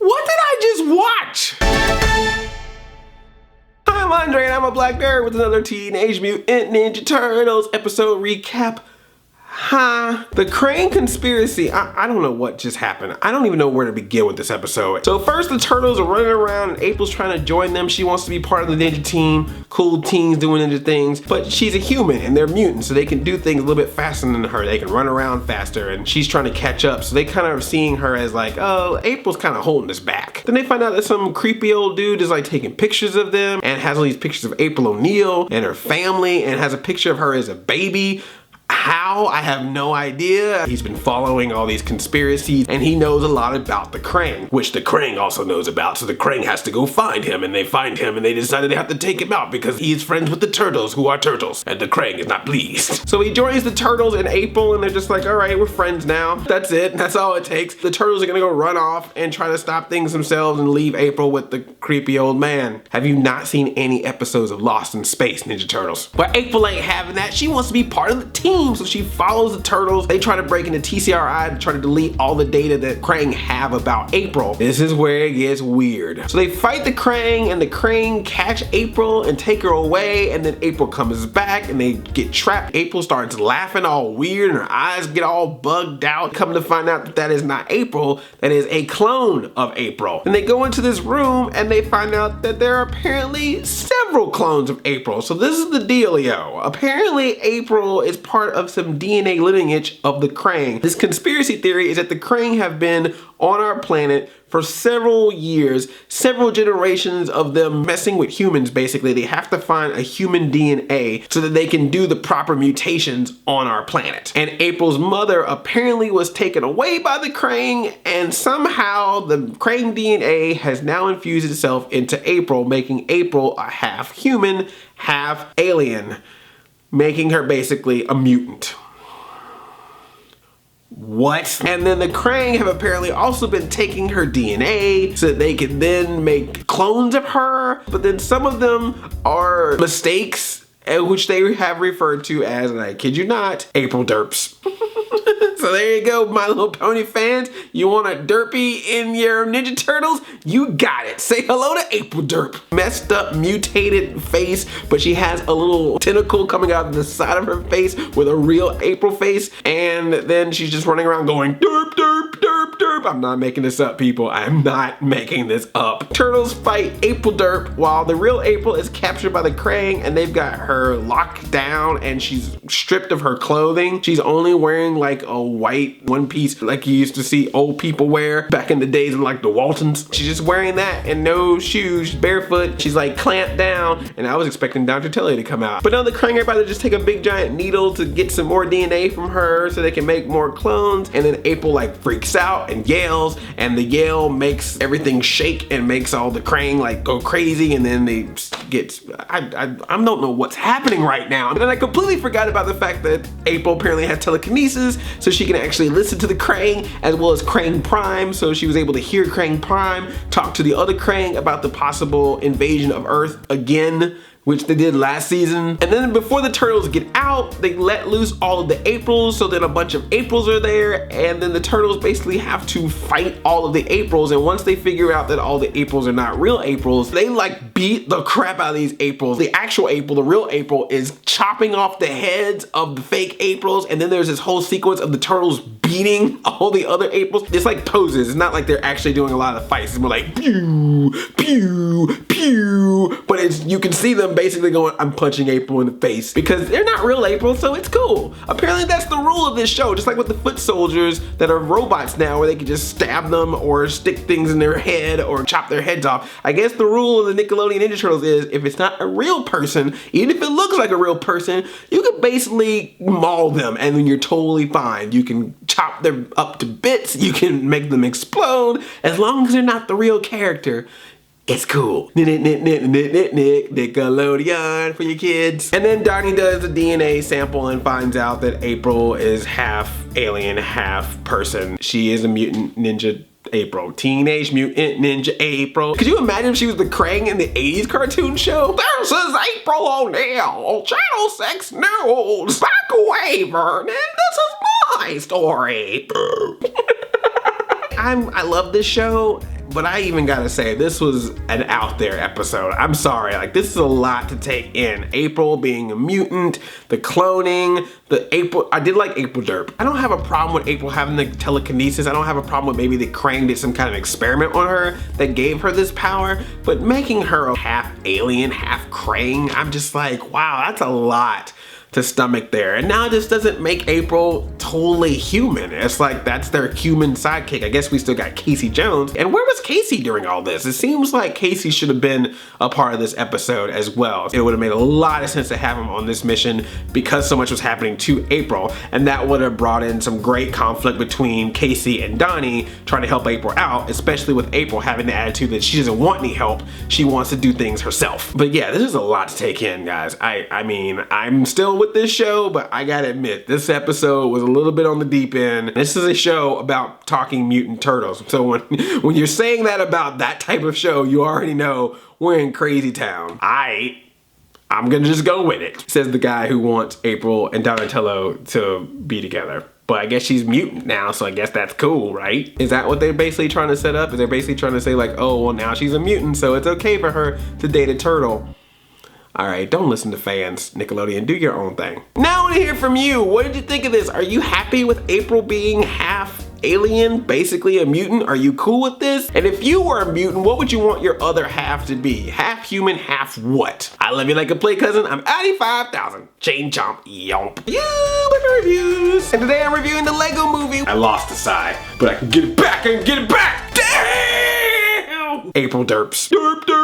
What did I just watch? Hi, I'm Andre and I'm a Black Derp with another Teenage Mutant Ninja Turtles episode recap. The Kraang conspiracy. I don't know what just happened. I don't even know where to begin with this episode. So first the turtles are running around and April's trying to join them. She wants to be part of the ninja team. Cool teens doing ninja things. But she's a human and they're mutants, so they can do things a little bit faster than her. They can run around faster and she's trying to catch up. So they kind of are seeing her as like, oh, April's kind of holding us back. Then they find out that some creepy old dude is like taking pictures of them and has all these pictures of April O'Neil and her family and has a picture of her as a baby. How? I have no idea. He's been following all these conspiracies and he knows a lot about the Kraang, which the Kraang also knows about. So the Kraang has to go find him and they find him and they decided they have to take him out because he's friends with the turtles who are turtles and the Kraang is not pleased. So he joins the turtles and April and they're just like, all right, we're friends now. That's it. That's all it takes. The turtles are gonna go run off and try to stop things themselves and leave April with the creepy old man. Have you not seen any episodes of Lost in Space, Ninja Turtles? But April ain't having that. She wants to be part of the team. So she follows the turtles. They try to break into TCRI to try to delete all the data that Kraang have about April. This is where it gets weird. So they fight the Kraang and the Kraang catch April and take her away, and then April comes back and they get trapped. April starts laughing all weird and her eyes get all bugged out. Come to find out that that is not April, that is a clone of April. And they go into this room and they find out that there are apparently several clones of April. So this is the dealio. Apparently April is part of some DNA lineage of the Kraang. This conspiracy theory is that the Kraang have been on our planet for several years, several generations of them messing with humans basically. They have to find a human DNA so that they can do the proper mutations on our planet. And April's mother apparently was taken away by the Kraang and somehow the Kraang DNA has now infused itself into April, making April a half human, half alien, making her basically a mutant. What? And then the Kraang have apparently also been taking her DNA so that they can then make clones of her, but then some of them are mistakes, which they have referred to as, and I kid you not, April Derps. So there you go, My Little Pony fans. You want a derpy in your Ninja Turtles? You got it. Say hello to April Derp. Messed up, mutated face, but she has a little tentacle coming out of the side of her face with a real April face, and then she's just running around going derp, derp, derp, derp. I'm not making this up, people. I'm not making this up. Turtles fight April Derp while the real April is captured by the Kraang and they've got her locked down and she's stripped of her clothing. She's only wearing like a white one piece like you used to see old people wear back in the days in like the Waltons. She's just wearing that and no shoes, barefoot. She's like clamped down and I was expecting Dr. Telly to come out. But now the Kraang are about to just take a big giant needle to get some more DNA from her so they can make more clones, and then April like freaks out and yells and the yell makes everything shake and makes all the Kraang like go crazy, and then they get, I don't know what's happening right now. And then I completely forgot about the fact that April apparently has telekinesis, so she can actually listen to the Kraang as well as Kraang Prime. So she was able to hear Kraang Prime talk to the other Kraang about the possible invasion of Earth again, which they did last season. And then before the turtles get out, they let loose all of the Aprils, so then a bunch of Aprils are there, and then the turtles basically have to fight all of the Aprils, and once they figure out that all the Aprils are not real Aprils, they like beat the crap out of these Aprils. The actual April, the real April, is chopping off the heads of the fake Aprils, and then there's this whole sequence of the turtles beating all the other Aprils. It's like poses. It's not like they're actually doing a lot of fights. It's more like pew, pew, pew, but it's, you can see them basically going, I'm punching April in the face, because they're not real April, so it's cool. Apparently that's the rule of this show, just like with the foot soldiers that are robots now, where they can just stab them or stick things in their head or chop their heads off. I guess the rule of the Nickelodeon Ninja Turtles is if it's not a real person, even if it looks like a real person, you can basically maul them and then you're totally fine. You can chop them up to bits, you can make them explode, as long as they're not the real character. It's cool. Nickelodeon for your kids. And then Donnie does a DNA sample and finds out that April is half alien, half person. She is a mutant ninja April. Teenage Mutant Ninja April. Could you imagine if she was the Kraang in the 80s cartoon show? This is April O'Neil, Channel 6 News. Back away, Vernon. This is my story. I love this show. but I even gotta say, this was an out there episode. I'm sorry, like this is a lot to take in. April being a mutant, the cloning, I did like April Derp. I don't have a problem with April having the telekinesis. I don't have a problem with maybe that Kraang did some kind of experiment on her that gave her this power, but making her a half alien, half Kraang, I'm just like, wow, that's a lot to stomach there. And now this doesn't make April totally human. It's like that's their human sidekick. I guess we still got Casey Jones. And where was Casey during all this? It seems like Casey should have been a part of this episode as well. It would have made a lot of sense to have him on this mission because so much was happening to April, and that would have brought in some great conflict between Casey and Donnie trying to help April out, especially with April having the attitude that she doesn't want any help. She wants to do things herself. But yeah, this is a lot to take in, guys. I mean, I'm still with this show, but I gotta admit, this episode was a little bit on the deep end. This is a show about talking mutant turtles. So when you're saying that about that type of show, you already know we're in crazy town. I'm gonna just go with it, says the guy who wants April and Donatello to be together. But I guess she's mutant now, so I guess that's cool, right? Is that what they're basically trying to set up? Is they're basically trying to say like, oh, well now she's a mutant, so it's okay for her to date a turtle. All right, don't listen to fans, Nickelodeon, do your own thing. Now I wanna hear from you. What did you think of this? Are you happy with April being half alien, basically a mutant? Are you cool with this? And if you were a mutant, what would you want your other half to be? Half human, half what? I love you like a play cousin. I'm Addy 5000. Chain chomp, yomp. Yeah, my reviews. And today I'm reviewing the Lego movie. I lost a sigh, but I can get it back. I can get it back. Damn! April Derps. Derp, derp.